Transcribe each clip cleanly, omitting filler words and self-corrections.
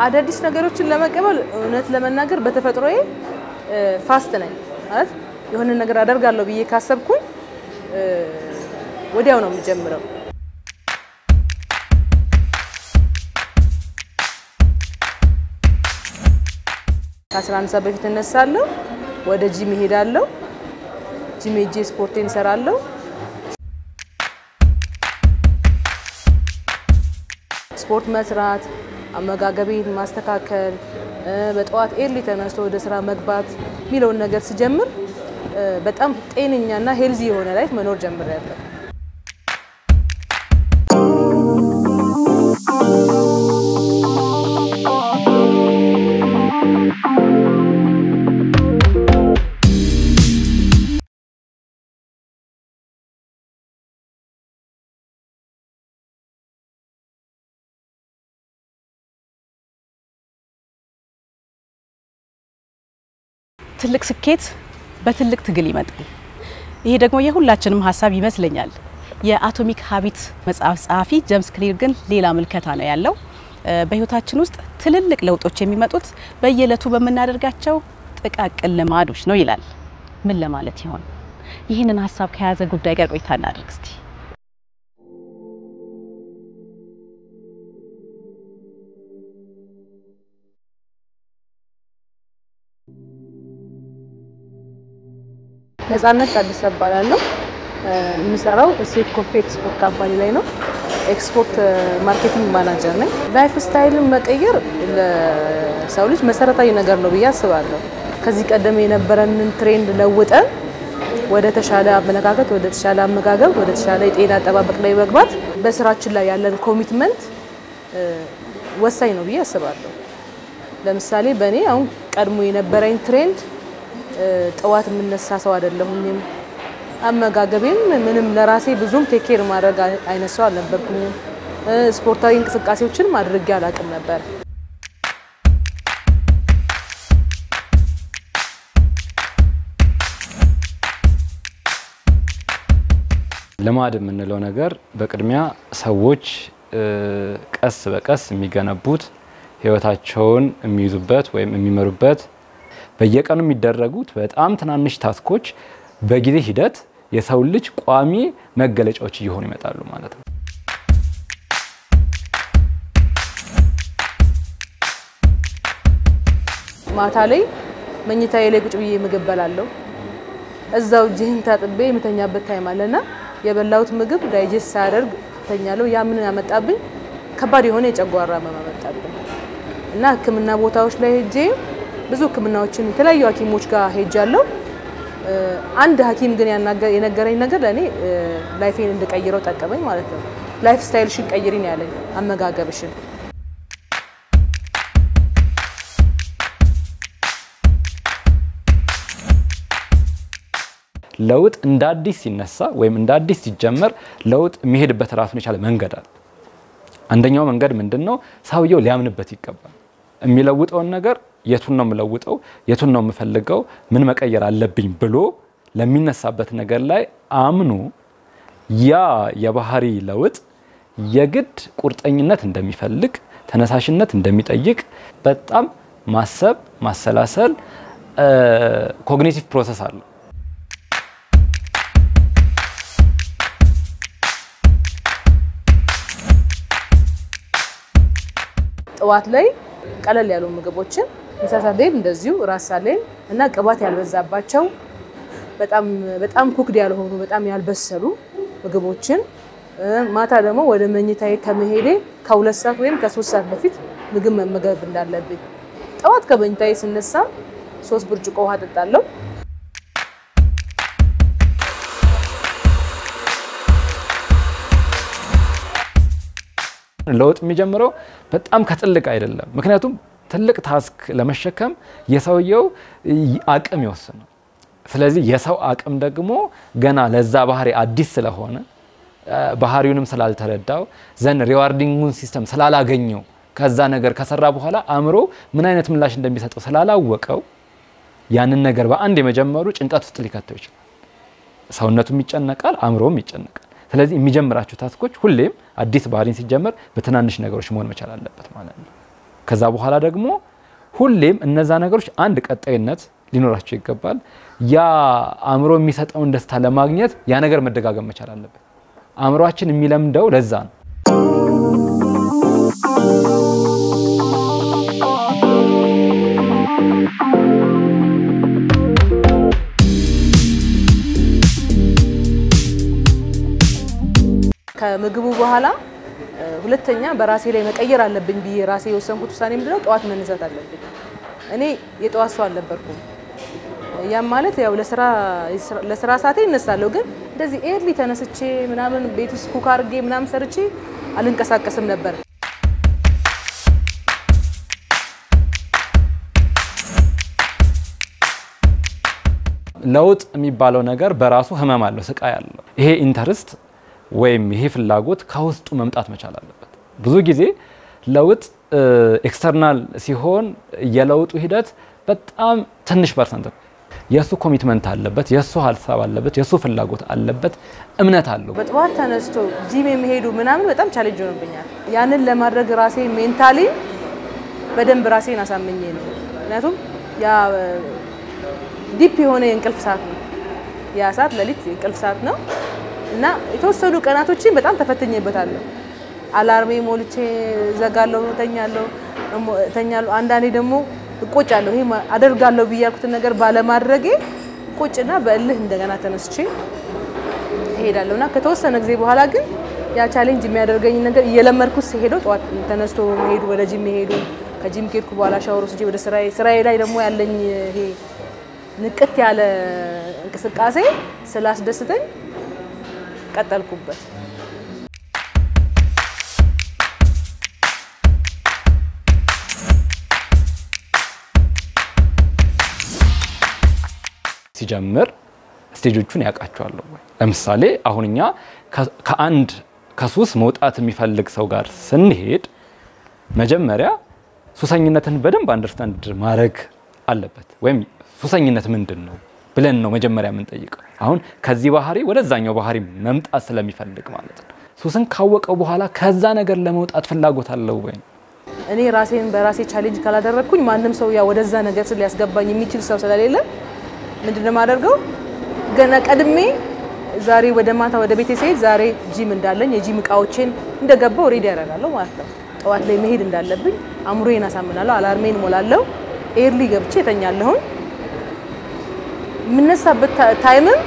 አዳዲስ ነገሮችን ለመቀበል እውነት ለመናገር በተፈጥሮዬ ፋስት ነኝ ማለት የሆነ ነገር አደርጋለሁ ብዬ ካሰብኩኝ ወዲያው ነው የምጀምረው ከ11 ሰዓት በፊት እነሳለሁ ወደ ጂም እሄዳለሁ ጂም ሄጄ ስፖርቴን እሰራለሁ ስፖርት መስራት አመጋገቤን ማስተካከል በጠዋት ኤርሊ ተነስቶ ወደ ስራ መግባት ሚለውን ነገር ሲጀምር በጣም ጤነኛና ሄልዚ የሆነ ላይፍ መኖር ጀምሬያለሁ ትልቅ ስኬት በትልቅ ትግል ይመጣል ይሄ ደግሞ የሁላችንም ሐሳብ ይመስለኛል የአቶሚክ ሃቢት መጽሐፍ ጸሐፊ ጄምስ ክሊር ግን ሌላ መልከታ ነው ያለው በህይወታችን ውስጥ ትልልቅ ለውጦች የሚመጡት በየለቱ በመናደርጋቸው ጥቃቅን ልማዶች ነው ይላል ምን ለማለት ይሆን ይሄንን ሐሳብ ከያዘ ጉዳይ ጋር ቆይታ እናድርግ እስቲ ነፃነት አዲስ አባላለሁ የምሰራው ሴት ኮፊ ኤክስፖርት ካምፓኒ ላይ ነው ኤክስፖርት ማርኬቲንግ ማናጀር ነኝ ላይፍ ስታይልን መቀየር ለሰው ልጅ መሰረታዊ ነገር ነው ብዬ አስባለሁ ከዚህ ቀደም የነበረንን ትሬንድ ለውጠን ወደ ተሻለ አመለካከት ወደ ተሻለ አመጋገብ ወደ ተሻለ የጤና አጠባበቅ ላይ መግባት በስራችን ላይ ያለን ኮሚትመንት ወሳኝ ነው ብዬ አስባለሁ ለምሳሌ በእኔ አሁን ቀድሞ የነበረኝ ትሬንድ ጠዋት የምነሳ ሰው አይደለሁኝም አመጋገቤም ምንም ለራሴ ብዙም ቴክ ኬር ማድረግ አይነሳው አልነበርኩኝም ስፖርታዊ እንቅስቃሴዎችን ማድረግ ያላቅም ነበር ልማድ የምንለው ነገር በቅድሚያ ሰዎች ቀስ በቀስ የሚገነቡት ህይወታቸውን የሚይዙበት ወይም የሚመሩበት በየቀኑ የሚደረጉት በጣም ትናንሽ ታስኮች በጊዜ ሂደት የሰው ልጅ ቋሚ መገለጫዎች እየሆኑ ይመጣሉ ማለት ነው ማታ ላይ መኝታዬ ላይ ቁጭ ብዬ ምግብ በላለሁ እዛው ጂም ታጥቤ የምተኛበት ታይም አለና የበላሁት ምግብ ዳይጀስት ሳያደርግ ተኛለሁ ያ ምን ያመጣብኝ ከባድ የሆነ የጨጓራ ህመም አመጣብኝ እና ህክምና ቦታዎች ላይ ሄጄ ብዙ ህክምናዎችን የተለያዩ ሐኪሞች ጋር ሄጃለሁ አንድ ሐኪም ግን የነገረኝ ነገር ለኔ ላይፌን እንድቀይረው ጠቀመኝ ማለት ነው ላይፍ ስታይልሽን ቀይሪኝ ያለኝ አመጋገብሽን ለውጥ እንደ አዲስ ሲነሳ ወይም እንደ አዲስ ሲጀመር ለውጥ የሚሄድበት ራሱን የቻለ መንገድ አለ አንደኛው መንገድ ምንድነው ሰውየው ሊያምንበት ይገባል የሚለውጠውን ነገር የቱን ነው የምለውጠው የቱን ነው የምፈልገው ምን መቀየር አለብኝ ብሎ ለሚነሳበት ነገር ላይ አምኑ ያ የባህሪ ለውጥ የግድ ቁርጠኝነት እንደሚፈልግ ተነሳሽነት እንደሚጠይቅ በጣም ማሰብ ማሰላሰል ኮግኒቲቭ ፕሮሰስ አለ ጠዋት ላይ ቀለል ያሉ ምግቦችን ምሳሳዴን እንደዚሁ ራሳሌን እና ቅባት ያልበዛባቸው በጣም ኩክድ ያልሆኑ በጣም ያልበሰሉ ምግቦችን ማታ ደግሞ ወደ መኝታዬ ከመሄዴ ከ2 ሰዓት ወይም ከ3 ሰዓት በፊት ምግብ መመገብ እንዳለብኝ ጠዋት ከመኝታዬ ስነሳ 3 ብርጭቆ ውሃ ጠጣለሁ ለውጥ የሚጀምረው በጣም ከትልቅ አይደለም ምክንያቱም ትልቅ ታስክ ለመሸከም የሰውየው አቅም ይወስናል ስለዚህ የሰው አቅም ደግሞ ገና ለዛ ባህሪ አዲስ ስለሆነ ባህሪውንም ስላልተረዳው ዘን ሪዋርዲንጉን ሲስተም ስላላገኘው ከዛ ነገር ከሰራ በኋላ አምሮ ምን አይነት ምላሽ እንደሚሰጠው ስላላወቀው ያንን ነገር በአንድ የመጀመሩ ጭንቀት ውስጥ ሊከተው ይችላል ሰውነቱም ይጨነቃል አምሮም ይጨነቃል ስለዚህ የሚጀምራችሁ ታስኮች ሁሌም አዲስ ባህሪን ሲጀመር በትናንሽ ነገሮች መሆን መቻል አለበት ማለት ነው ከዛ በኋላ ደግሞ ሁሌም እነዛ ነገሮች አንድ ቀጣይነት ሊኖራቸው ይገባል ያ አእምሮ የሚሰጠውን ደስታ ለማግኘት ያ ነገር መደጋገም መቻል አለበት አእምሮአችን የሚለምደው ለዛ ነው ከምግቡ በኋላ ሁለተኛ በራሴ ላይ መቀየር አለብኝ ብዬ ራሴ የወሰንኩት ውሳኔ ምንድነው ጧት መነሳት አለብኝ እኔ የጧት ሰው አልነበርኩም ያም ማለት ያው ለስራ ሰዓቴ እነሳለሁ ግን እንደዚህ ኤርሊ ተነስቼ ምናምን ቤት ውስጥ ኩክ አድርጌ ምናምን ሰርቼ አልንቀሳቀስም ነበር ለውጥ የሚባለው ነገር በራሱ ህመም አለው ስቃይ አለው ይሄ ኢንተረስት ወይም ይሄ ፍላጎት ከውስጡ መምጣት መቻል አለበት ብዙ ጊዜ ለውጥ ኤክስተርናል ሲሆን የለውጡ ሂደት በጣም ትንሽ ፐርሰንት ነው የሱ ኮሚትመንት አለበት የሱ ሐሳብ አለበት የሱ ፍላጎት አለበት እምነት አለው በጥዋት ተነስቶ ጂም የሚሄዱ ምናምን በጣም ቻሌንጅ ሆኖብኛል ያንን ለማድረግ ራሴ ሜንታሊ በደንብ ራሴን አሳመኘ ነው ምክንያቱም ያ ዲፕ የሆነ የእንቅልፍ ሰዓት ነው ያ ሰዓት ለሊት የእንቅልፍ ሰዓት ነው እና የተወሰኑ ቀናቶችን በጣም ተፈተኝበታለሁ አላርሜ ሞልቼ ዘጋለሁ ተኛለሁ አንዳንዴ ደግሞ እቆጫለሁ ይሄ አደርጋለሁ ብያልኩት ነገር ባለማድረጌ ቆጭና በእልህ እንደገና ተነስቼ እሄዳለሁና ከተወሰነ ጊዜ በኋላ ግን ያ ቻሌንጅ የሚያደርገኝ ነገር እየለመድኩት ሲሄደው ጧት ተነስቶ መሄዱ ወደ ጂም መሄዱ ከጂም ከሄድኩ በኋላ ሻወር ወስጄ ወደ ስራዬ ላይ ደግሞ ያለኝ ይሄ ንቅት ያለ እንቅስቃሴ ስላስደስተኝ ቀጠልኩበት ሲጀምር ስቴጆቹን ያቃቸዋል ለምሳሌ አሁንኛ ከሱስ መውጣት የሚፈልግ ሰው ጋር ስንሄድ መጀመሪያ ሱሰኝነትን በደንብ አንደርስታንድ ማድረግ አለበት ወይም ሱሰኝነት ምንድነው ብለን ነው መጀመሪያ ምን ጠይቀው አሁን ከዚህ ባህሪ ወደዛኛው ባህሪ መምጣት ስለሚፈልግ ማለት ነው ሱስን ካወቀው በኋላ ከዛ ነገር ለመውጣት ፍላጎት አለው ወይ እኔ ራሴን በራሴ ቻሌንጅ ካላደረኩኝ ማንንም ሰው ያ ወደዛ ነገር ሊያስገባኝ የሚችል ሰው ስለሌለ ምንድነው ማደርገው ገና ቀድሜ ዛሬ ወደ ማታ ወደ ቤቴ ሲሄድ ዛሬ ጂም እንዳለኝ የጂም እቃዎችን እንደገባው ሬዲ ያደርጋለሁ ማለት ነው ጠዋት ላይ መሄድ እንዳለብኝ አምሮዬን አሳምናለሁ አላርሜን ሞላለሁ ኤርሊ ገብቼ ተኛለሁ ምንነሳበት ታይምም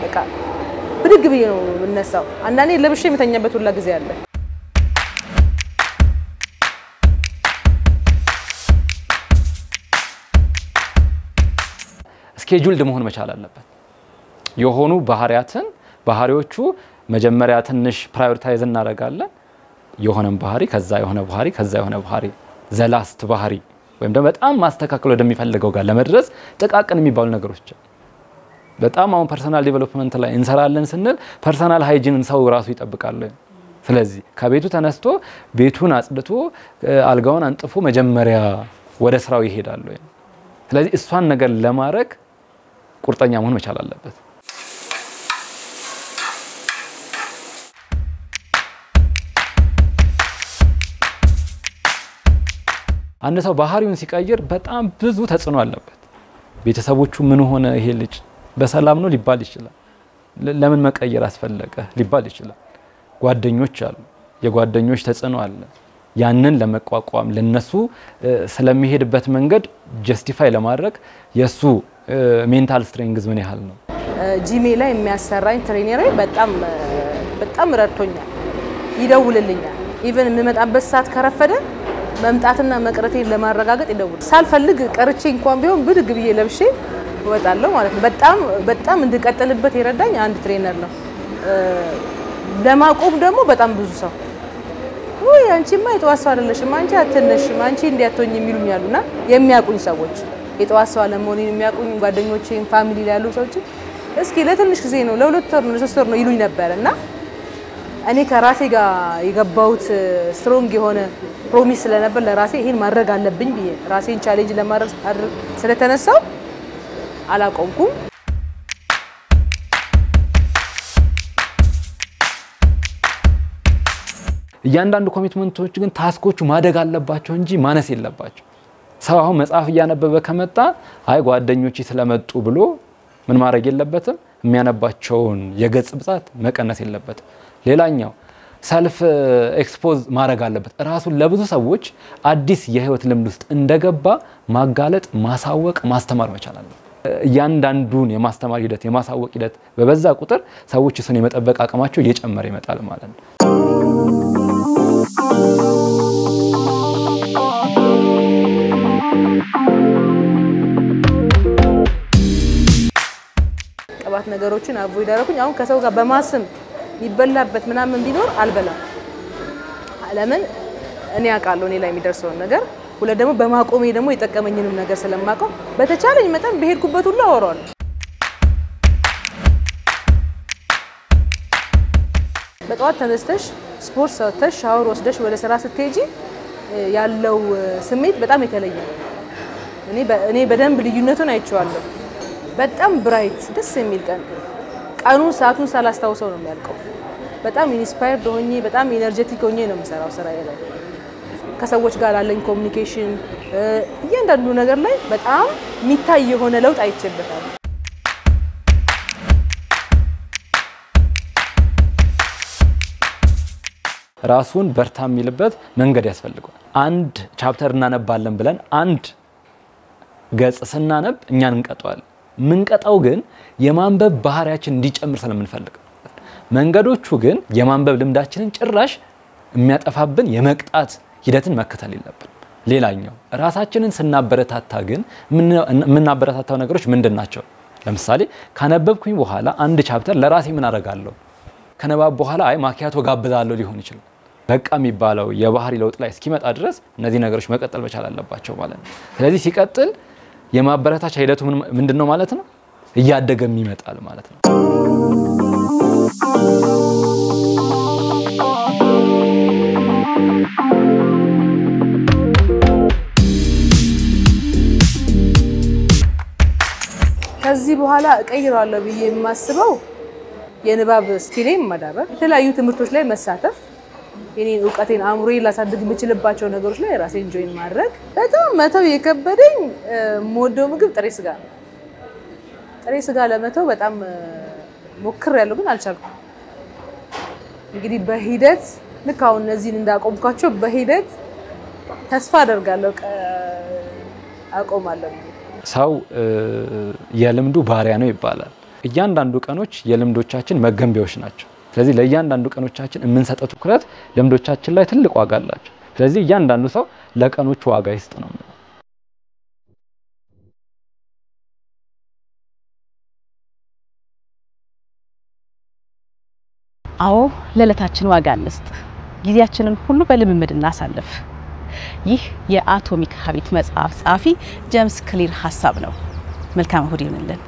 በቃ ብድግ ብዬ ነው ምንነሳው አንዳንዴ ለብሼ መተኛበት ሁላ ጊዜ አለ ስኬጁልድ መሆን መቻል አለበት የሆኑ ባህሪዎቹ መጀመሪያ ትንሽ ፕራዮሪታይዝ እናደርጋለን የሆነም ባህሪ ከዛ የሆነ ባህሪ ዘላስት ባህሪ ወይም ደግሞ በጣም ማስተካከል ወደሚፈልገው ጋር ለመድረስ ጥቃቅን የሚባሉ ነገሮች በጣም አሁን ፐርሰናል ዴቨሎፕመንት ላይ እንሰራለን ስንል ፐርሰናል ሃይጂንን ሰው ራሱ ይጠብቃል ስለዚህ ከቤቱ ተነስቶ ቤቱን አጽድቶ አልጋውን አንጥፎ መጀመሪያ ወደ ስራው ይሄዳል ስለዚህ እሷን ነገር ለማድረግ ቁርጠኛ መሆን መቻል አለበት አንድ ሰው ባህሪውን ሲቀይር በጣም ብዙ ተጽዕኖ አለበት ቤተሰቦቹ ምን ሆነ ይሄ ልጅ በሰላም ነው ሊባል ይችላል ለምን መቀየር አስፈለገ ሊባል ይችላል ጓደኞች አሉ የጓደኞች ተጽዕኖ አለ ያንን ለመቋቋም ለነሱ ስለሚሄድበት መንገድ ጀስቲፋይ ለማድረግ የሱ ሜንታል ስትሬንግዝ ምን ያህል ነው ጂሜ ላይ የሚያሰራኝ ትሬነር በጣም ረድቶኛል ይደውልልኛል ኢቭን የምመጣበት ሰዓት ከረፈደ መምጣትና መቅረቴን ለማረጋገጥ ይደውል ሳልፈልግ ቀርቼ እንኳን ቢሆን ብድግ ብዬ ለብሼ ወጣለሁ ማለት ነው በጣም እንድቀጥልበት ይረዳኝ አንድ ትሬነር ነው ለማቆም ደግሞ በጣም ብዙ ሰው ወይ አንቺማ የተዋሰው አይደለሽም አንቺ አትነሽም አንቺ እንዲያቶኝ የሚሉኛሉና የሚያቁኝ ሰዎች የተዋሰው አለመሆኔን የሚያቁኝ ጓደኞቼን ፋሚሊ ላይ ያሉ ሰዎች እስኪ ለትንሽ ጊዜ ነው ለሁለት ወር ነው ለሶስት ወር ነው ይሉኝ ነበርና እኔ ከራሴ ጋር የገባሁት ስትሮንግ የሆነ ፕሮሚስ ስለነበር ለራሴ ይሄን ማድረግ አለብኝ ብዬ ራሴን ቻሌንጅ ለማድረግ ስለተነሳው አላቆምኩም እያንዳንዱ ኮሚትመንቶች ግን ታስኮቹ ማደግ አለባቸው እንጂ ማነስ የለባቸው። ሰው አሁን መጽሐፍ እያነበበ ከመጣ አይ ጓደኞቼ ስለመጡ ብሎ ምን ማድረግ የለበትም የሚያነባቸውን የገጽ ብዛት መቀነስ የለበትም። ሌላኛው ሰልፍ ኤክስፖዝ ማድረግ አለበት። ራሱን ለብዙ ሰዎች አዲስ የህይወት ልምድ ውስጥ እንደገባ ማጋለጥ፣ ማሳወቅ፣ ማስተማር መቻል አለበት። እያንዳንዱን የማስተማር ሂደት የማሳወቅ ሂደት በበዛ ቁጥር ሰዎች እሱን የመጠበቅ አቅማቸው እየጨመረ ይመጣል ማለት ነው። ቅባት ነገሮችን አቮይድ አደረኩኝ። አሁን ከሰው ጋር በማስም ይበላበት ምናምን ቢኖር አልበላም። ለምን እኔ አውቃለሁ እኔ ላይ የሚደርሰው ነገር ሁሉ ደግሞ በማቆሜ ደግሞ የጠቀመኝንም ነገር ስለማውቀው በተቻለኝ መጠን በሄድኩበት ሁሉ አወራለሁ። በጠዋት ተነስተሽ ስፖርት ሰርተሽ ሻወር ወስደሽ ወደ ስራ ስትሄጂ ያለው ስሜት በጣም የተለየ ነው። እኔ በደንብ ልዩነቱን አይቼዋለሁ። በጣም ብራይት ደስ የሚል ቀኑን ሰዓቱን ሳላስታውሰው ነው የሚያልቀው። በጣም ኢንስፓየርድ ሆኜ በጣም ኢነርጂቲክ ሆኜ ነው የምሰራው ስራዬ ላይ። ከሰዎች ጋር ያለኝ ኮሙኒኬሽን እያንዳንዱ ነገር ላይ በጣም የሚታይ የሆነ ለውጥ አይቼበታለሁ። ራሱን በርታ የሚልበት መንገድ ያስፈልጋል። አንድ ቻፕተር እናነባለን ብለን አንድ ገጽ ስናነብ እኛን እንቀጣዋለን። ምንቀጣው ግን የማንበብ ባህሪያችን እንዲጨምር ስለምንፈልግ። መንገዶቹ ግን የማንበብ ልምዳችንን ጭራሽ የሚያጠፋብን የመቅጣት ሂደትን መከተል የለብን። ሌላኛው ራሳችንን ስናበረታታ ግን የምናበረታታው ነገሮች ምንድናቸው? ለምሳሌ ካነበብኩኝ በኋላ አንድ ቻፕተር ለራሴ ምን አደርጋለሁ? ከነባብ በኋላ አይ ማኪያቶ ጋብዛለሁ ሊሆን ይችላል። በቃ የሚባለው የባህሪ ለውጥ ላይ እስኪመጣ ድረስ እነዚህ ነገሮች መቀጠል መቻል አለባቸው ማለት ነው። ስለዚህ ሲቀጥል የማበረታቻ ሂደቱ ምንድነው ማለት ነው? እያደገም ይመጣል ማለት ነው። ከዚህ በኋላ እቀይራለሁ ብዬ የማስበው የንባብ ስኪሌን ማዳበር፣ የተለያዩ ትምህርቶች ላይ መሳተፍ፣ የኔን ዕውቀቴን አእምሮዬን ላሳድግ የምችልባቸው ነገሮች ላይ ራሴን ጆይን ማድረግ። በጣም መተው የከበደኝ የምወደው ምግብ ጥሬ ስጋ ነው። ጥሬ ስጋ ለመተው በጣም ሞክሬያለሁ ግን አልቻልኩም። እንግዲህ በሂደት ልክ አሁን እነዚህን እንዳቆምኳቸው በሂደት ተስፋ አደርጋለሁ አቆማለሁ። ሰው የልምዱ ባሪያ ነው ይባላል። እያንዳንዱ ቀኖች የልምዶቻችን መገንቢያዎች ናቸው። ስለዚህ ለእያንዳንዱ ቀኖቻችን የምንሰጠው ትኩረት ልምዶቻችን ላይ ትልቅ ዋጋ አላቸው። ስለዚህ እያንዳንዱ ሰው ለቀኖቹ ዋጋ ይስጥ ነው። አዎ ለለታችን ዋጋ እንስጥ። ጊዜያችንን ሁሉ በልምምድ እናሳልፍ። ይህ የአቶሚክ ሀቢት መጽሐፍ ጸሐፊ ጀምስ ክሊር ሐሳብ ነው። መልካም እሁድ ይሁንልን።